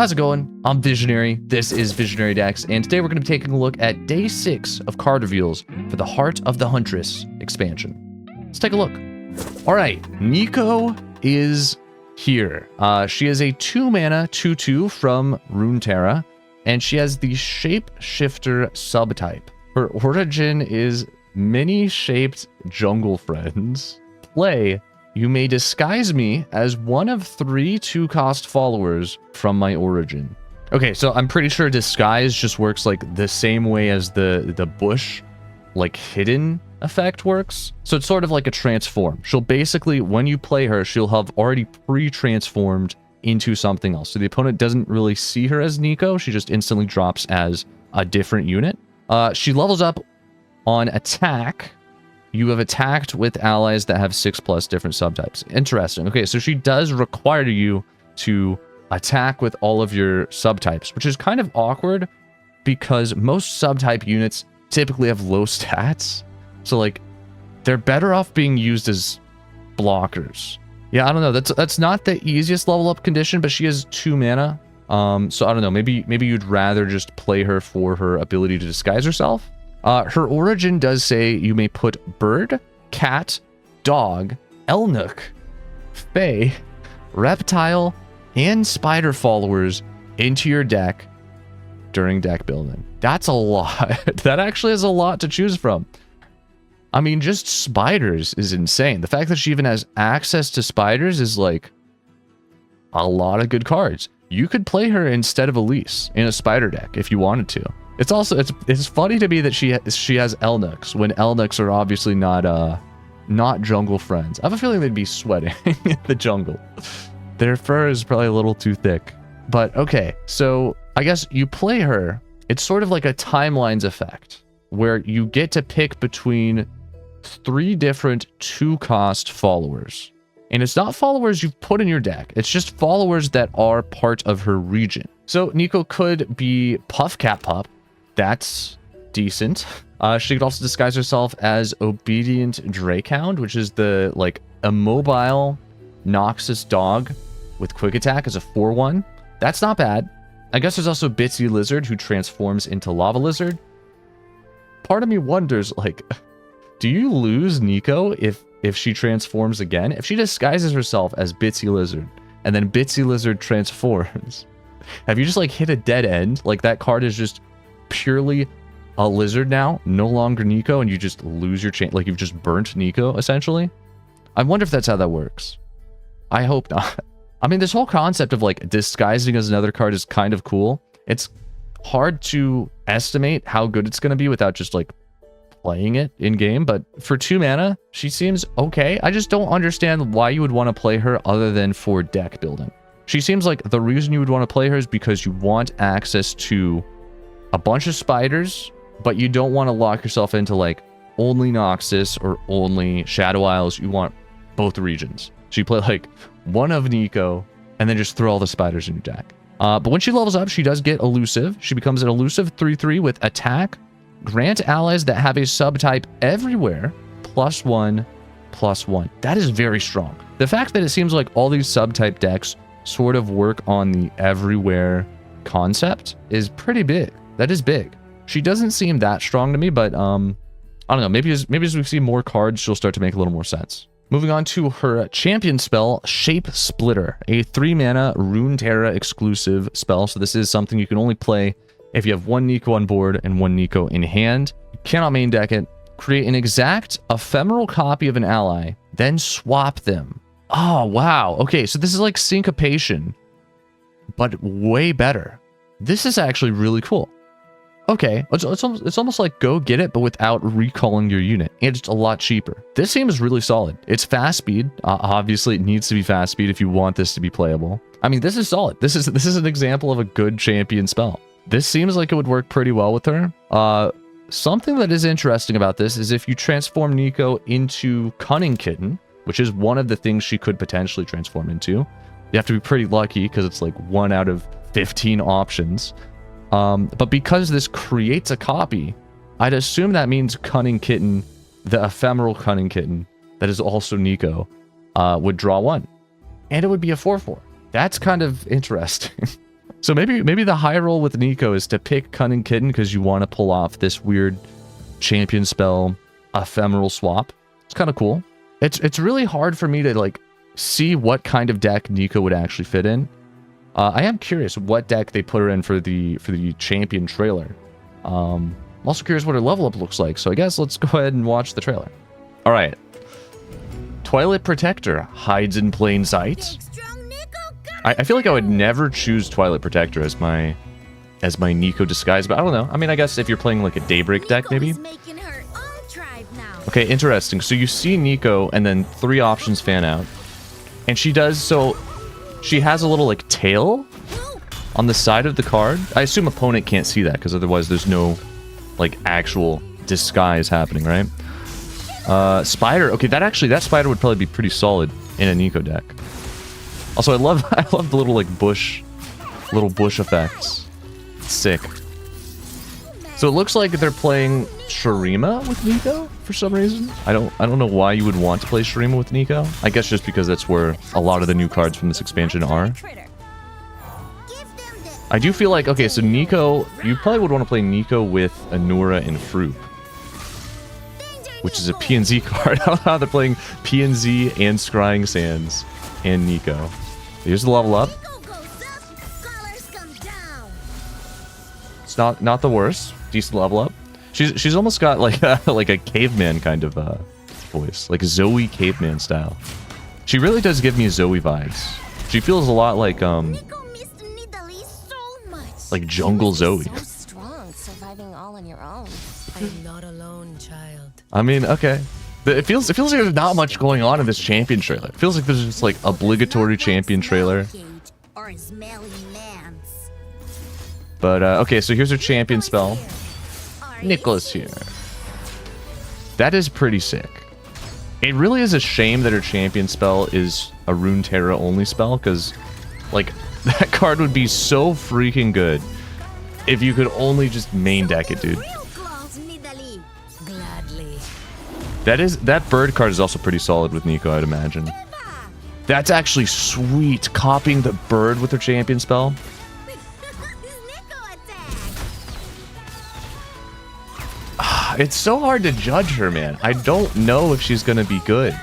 How's it going? I'm Visionary, this is Visionary Decks, and today we're going to be taking a look at Day 6 of card reveals for the Heart of the Huntress expansion. Let's take a look. Alright, Neeko is here. She is a 2-mana 2/2 from Runeterra, and she has the Shapeshifter subtype. Her origin is mini-shaped jungle friends. Play, you may disguise me as one of 3 2-cost followers from my origin. Okay, so I'm pretty sure disguise just works like the same way as the bush, like hidden effect works. So it's sort of like a transform. She'll basically, when you play her, she'll have already pre-transformed into something else. So the opponent doesn't really see her as Neeko. She just instantly drops as a different unit. She levels up on attack. You have attacked with allies that have 6+ different subtypes. Interesting. Okay, so she does require you to attack with all of your subtypes, which is kind of awkward because most subtype units typically have low stats. So, like, they're better off being used as blockers. Yeah, I don't know. That's not the easiest level up condition, but she has 2 mana. So I don't know. Maybe you'd rather just play her for her ability to disguise herself. Her origin does say you may put bird, cat, dog, elnook, fae, reptile, and spider followers into your deck during deck building. That's a lot. That actually is a lot to choose from. I mean, just spiders is insane. The fact that she even has access to spiders is like a lot of good cards. You could play her instead of Elise in a spider deck if you wanted to. It's also it's funny to me that she has elnooks when elnooks are obviously not jungle friends. I have a feeling they'd be sweating in the jungle. Their fur is probably a little too thick. But okay, so I guess you play her. It's sort of like a timelines effect where you get to pick between 3 different 2-cost followers. And it's not followers you've put in your deck. It's just followers that are part of her region. So Neeko could be Puff Cat Pup. That's decent. She could also disguise herself as Obedient Drakehound, which is the, like, immobile Noxus dog with quick attack as a 4/1. That's not bad. I guess there's also Bitsy Lizard, who transforms into Lava Lizard. Part of me wonders, like, do you lose Neeko if she transforms again? If she disguises herself as Bitsy Lizard, and then Bitsy Lizard transforms, have you just, like, hit a dead end? Like, that card is just purely a lizard now, no longer Neeko, and you just lose your chance. Like, you've just burnt Neeko, essentially. I wonder if that's how that works. I hope not. I mean, this whole concept of, like, disguising as another card is kind of cool. It's hard to estimate how good it's going to be without just, like, playing it in-game, but for 2 mana, she seems okay. I just don't understand why you would want to play her other than for deck building. She seems like the reason you would want to play her is because you want access to a bunch of spiders, but you don't want to lock yourself into, like, only Noxus or only Shadow Isles. You want both regions. So you play, like, one of Neeko, and then just throw all the spiders in your deck. But when she levels up, she does get elusive. She becomes an elusive 3/3 with attack. Grant allies that have a subtype everywhere +1/+1. That is very strong. The fact that it seems like all these subtype decks sort of work on the everywhere concept is pretty big. That is big. She doesn't seem that strong to me, but I don't know. Maybe as we see more cards, she'll start to make a little more sense. Moving on to her champion spell, Shapesplitter, a 3-mana Runeterra exclusive spell. So this is something you can only play if you have 1 Neeko on board and 1 Neeko in hand. You cannot main deck it. Create an exact ephemeral copy of an ally, then swap them. Oh, wow. Okay, so this is like syncopation, but way better. This is actually really cool. Okay, it's almost like go get it, but without recalling your unit. And it's a lot cheaper. This seems really solid. It's fast speed. Obviously, it needs to be fast speed if you want this to be playable. I mean, this is solid. This is an example of a good champion spell. This seems like it would work pretty well with her. Something that is interesting about this is if you transform Neeko into Cunning Kitten, which is one of the things she could potentially transform into. You have to be pretty lucky because it's like 1 out of 15 options. But because this creates a copy, I'd assume that means Cunning Kitten, the ephemeral Cunning Kitten, that is also Neeko, would draw 1. And it would be a 4/4. That's kind of interesting. So maybe the high roll with Neeko is to pick Cunning Kitten because you want to pull off this weird champion spell ephemeral swap. It's kind of cool. It's really hard for me to like see what kind of deck Neeko would actually fit in. I am curious what deck they put her in for the champion trailer. I'm also curious what her level up looks like. So I guess let's go ahead and watch the trailer. All right. Twilight Protector hides in plain sight. I feel like I would never choose Twilight Protector as my Neeko disguise, but I don't know. I mean, I guess if you're playing like a Daybreak deck, maybe. Okay, interesting. So you see Neeko, and then 3 options fan out, and she has a little like tail on the side of the card. I assume opponent can't see that because otherwise there's no like actual disguise happening, right? Spider. Okay, that spider would probably be pretty solid in a Neeko deck. Also, I love the little like bush effects. It's sick. So it looks like they're playing Shurima with Neeko for some reason. I don't know why you would want to play Shurima with Neeko. I guess just because that's where a lot of the new cards from this expansion are. I do feel like, okay, so Neeko, you probably would want to play Neeko with Anura and Fruip, which is a PNZ card. I don't know how they're playing PNZ and Scrying Sands and Neeko. Here's the level up. It's not the worst. Decent level up. She's almost got like a caveman kind of voice, like Zoe caveman style. She really does give me Zoe vibes. She feels a lot like Jungle Zoe. So strong, surviving all on your own. I'm not alone, child. I mean, okay. It feels like there's not much going on in this champion trailer. It feels like there's just like obligatory champion trailer. But okay, so here's her champion spell. Nicholas here. That is pretty sick. It really is a shame that her champion spell is a Runeterra only spell, because like that card would be so freaking good if you could only just main deck it, dude. That bird card is also pretty solid with Neeko, I'd imagine. That's actually sweet. Copying the bird with her champion spell. It's so hard to judge her, man. I don't know if she's gonna be good.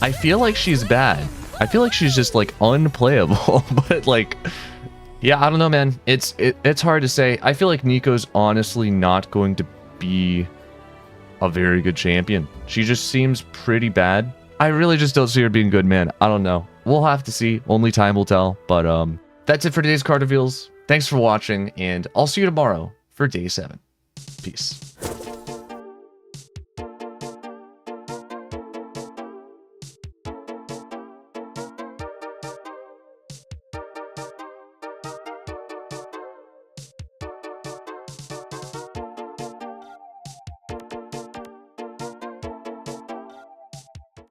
I feel like she's bad. I feel like she's just like unplayable. But like, yeah, I don't know, man. It's hard to say. I feel like Neeko's honestly not going to be a very good champion. She just seems pretty bad. I really just don't see her being good, man. I don't know. We'll have to see. Only time will tell. But that's it for today's card reveals. Thanks for watching, and I'll see you tomorrow for day 7. Peace.